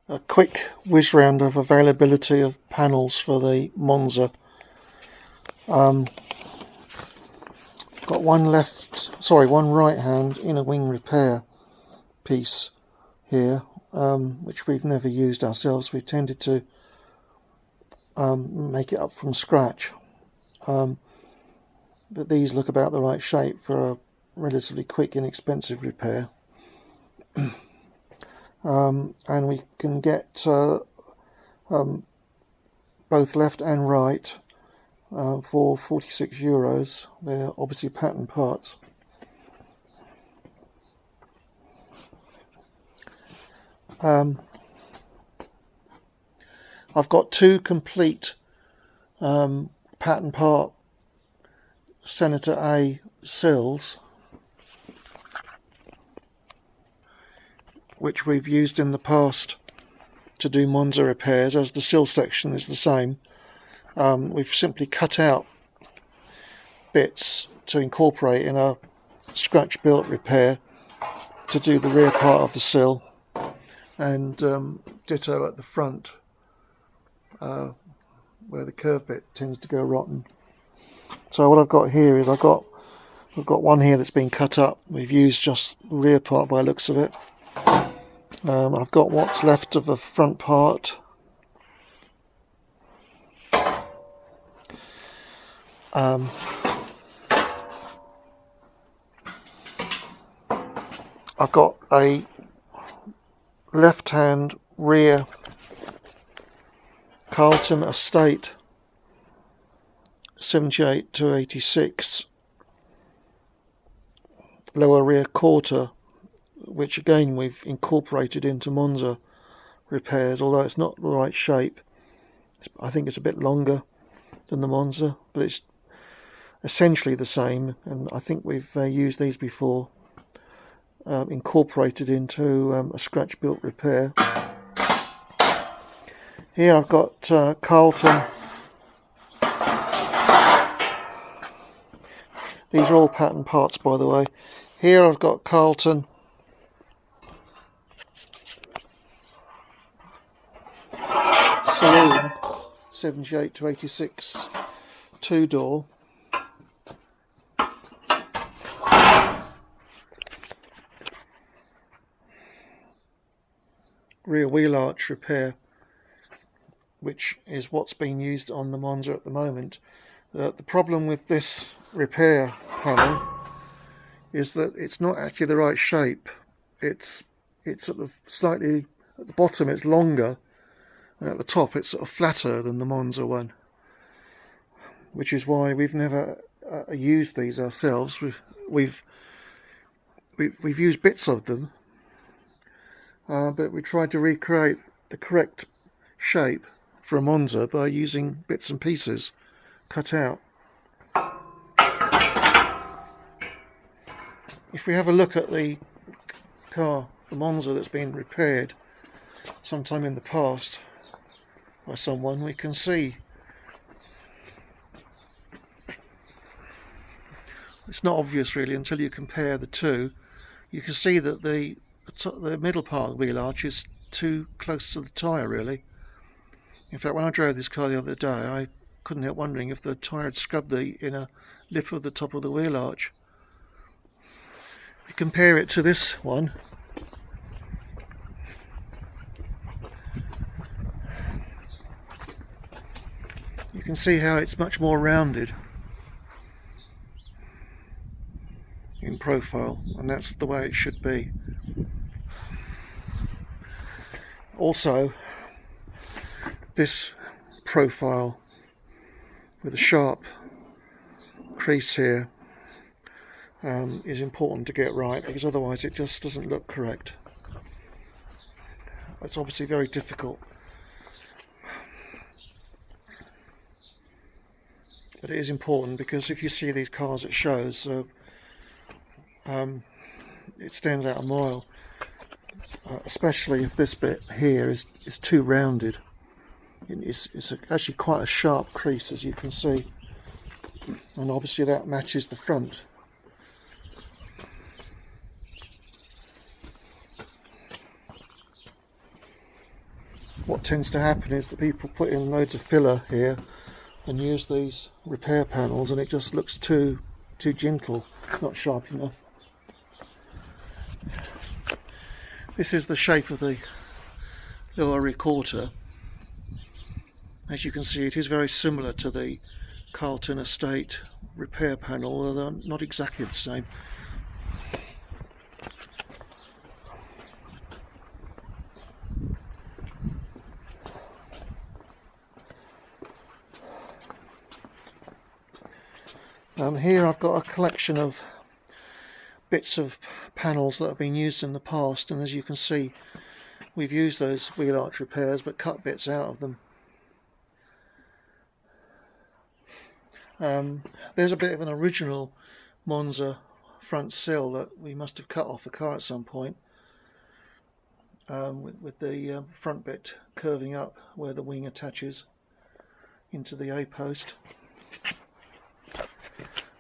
a quick whiz round of availability of panels for the Monza. Got one one right hand inner wing repair piece here, which we've never used ourselves. We tended to make it up from scratch, but these look about the right shape for a relatively quick, inexpensive repair. And we can get both left and right for €46. They're obviously pattern parts. I've got two complete pattern part Senator A sills, which we've used in the past to do Monza repairs, as the sill section is the same. We've simply cut out bits to incorporate in a scratch built repair to do the rear part of the sill, and ditto at the front where the curved bit tends to go rotten. So what I've got here is I've got one here that's been cut up. We've used just the rear part by the looks of it. I've got what's left of the front part. I've got a left-hand rear Carlton Estate 78 to 86 lower rear quarter, which again we've incorporated into Monza repairs, although it's not the right shape. I think it's a bit longer than the Monza, but it's essentially the same, and I think we've used these before, incorporated into a scratch built repair. Here I've got Carlton. These are all pattern parts, by the way. Here I've got Carlton Saloon 78 to 86 two-door. Rear wheel arch repair, which is what's being used on the Monza at the moment. The problem with this repair panel is that it's not actually the right shape. It's sort of slightly, at the bottom it's longer, and at the top it's sort of flatter than the Monza one, which is why we've never used these ourselves. We've used bits of them, but we tried to recreate the correct shape for a Monza by using bits and pieces cut out. If we have a look at the car, the Monza that's been repaired sometime in the past by someone, we can see it's not obvious really until you compare the two. You can see that the middle part of the wheel arch is too close to the tyre really. In fact, when I drove this car the other day, I couldn't help wondering if the tyre had scrubbed the inner lip of the top of the wheel arch. If you compare it to this one, you can see how it's much more rounded in profile, and that's the way it should be. Also, this profile with a sharp crease here is important to get right, because otherwise it just doesn't look correct. It's obviously very difficult, but it is important, because if you see these cars at shows, it stands out a mile, especially if this bit here is too rounded. It's actually quite a sharp crease, as you can see, and obviously that matches the front. what tends to happen is that people put in loads of filler here and use these repair panels, and it just looks too gentle, not sharp enough. This is the shape of the lower rear quarter. As you can see, it is very similar to the Carlton Estate repair panel, although they're not exactly the same. Here I've got a collection of bits of panels that have been used in the past, and as you can see, we've used those wheel arch repairs but cut bits out of them. There's a bit of an original Monza front sill that we must have cut off the car at some point, with the front bit curving up where the wing attaches into the A-post.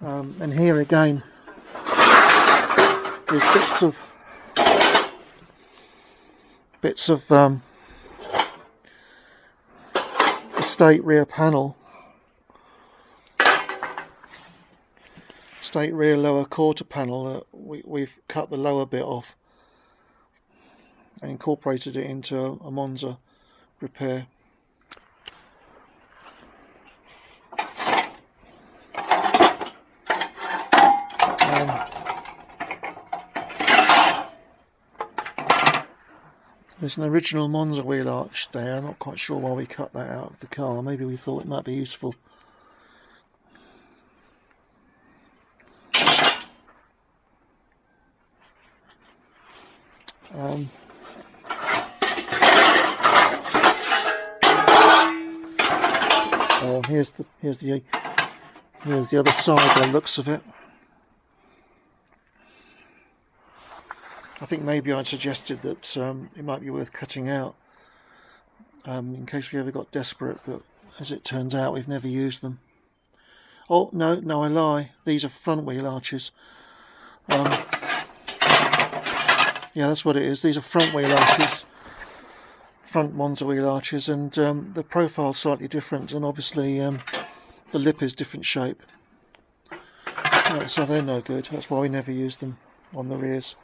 And here again there's bits of estate rear panel, estate rear lower quarter panel that we've cut the lower bit off and incorporated it into a Monza repair. There's an original Monza wheel arch there. I'm not quite sure why we cut that out of the car. Maybe we thought it might be useful. Here's the other side by the looks of it. I think maybe I'd suggested that it might be worth cutting out in case we ever got desperate, but as it turns out we've never used them. Oh no, I lie, these are front wheel arches. Yeah, that's what it is. These are front wheel arches, front Monza wheel arches, and the profile's slightly different, and obviously the lip is different shape. So they're no good. That's why we never use them on the rears.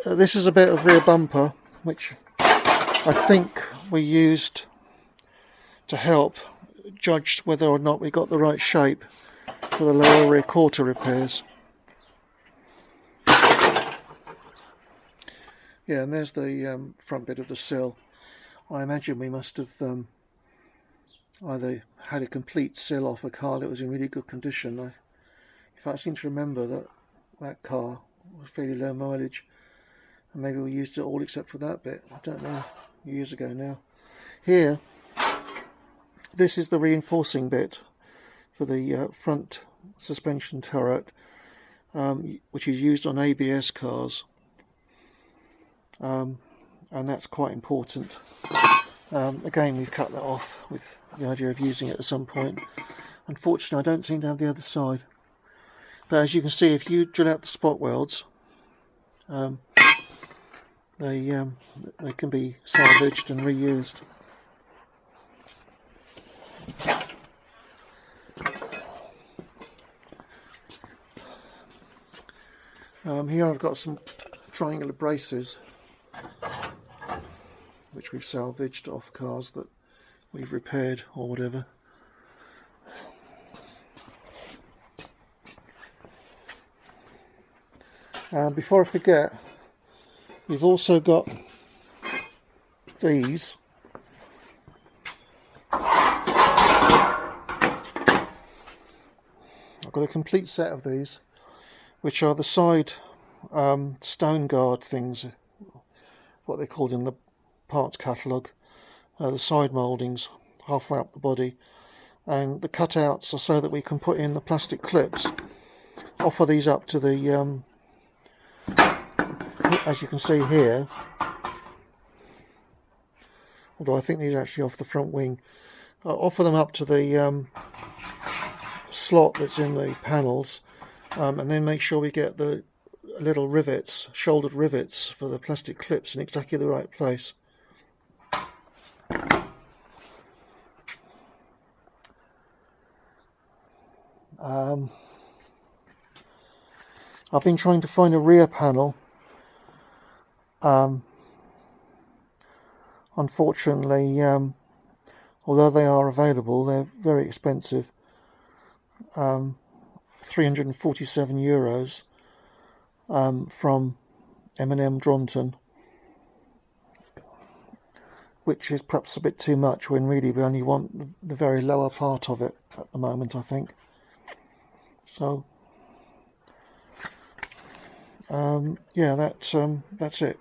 This is a bit of rear bumper, which I think we used to help judge whether or not we got the right shape for the lower rear quarter repairs. Yeah, and there's the front bit of the sill. I imagine we must have either had a complete sill off a car that was in really good condition. In fact, I seem to remember that that car was fairly low mileage, and maybe we used it all except for that bit. I don't know, years ago now. Here, this is the reinforcing bit for the front suspension turret, which is used on ABS cars, and that's quite important. Again, we've cut that off with the idea of using it at some point. Unfortunately, I don't seem to have the other side. But as you can see, if you drill out the spot welds, they can be salvaged and reused. Here I've got some triangular braces which we've salvaged off cars that we've repaired or whatever. Before I forget, we've also got these. I've got a complete set of these, which are the side stone guard things, what they're called in the parts catalogue, the side mouldings halfway up the body, and the cutouts are so that we can put in the plastic clips, offer these up to the as you can see here, although I think these are actually off the front wing, offer them up to the slot that's in the panels, and then make sure we get the little rivets, shouldered rivets for the plastic clips in exactly the right place. I've been trying to find a rear panel. Unfortunately, although they are available, they're very expensive. 347 euros from M&M Dronten, which is perhaps a bit too much when really we only want the very lower part of it at the moment, I think. So yeah, that's it.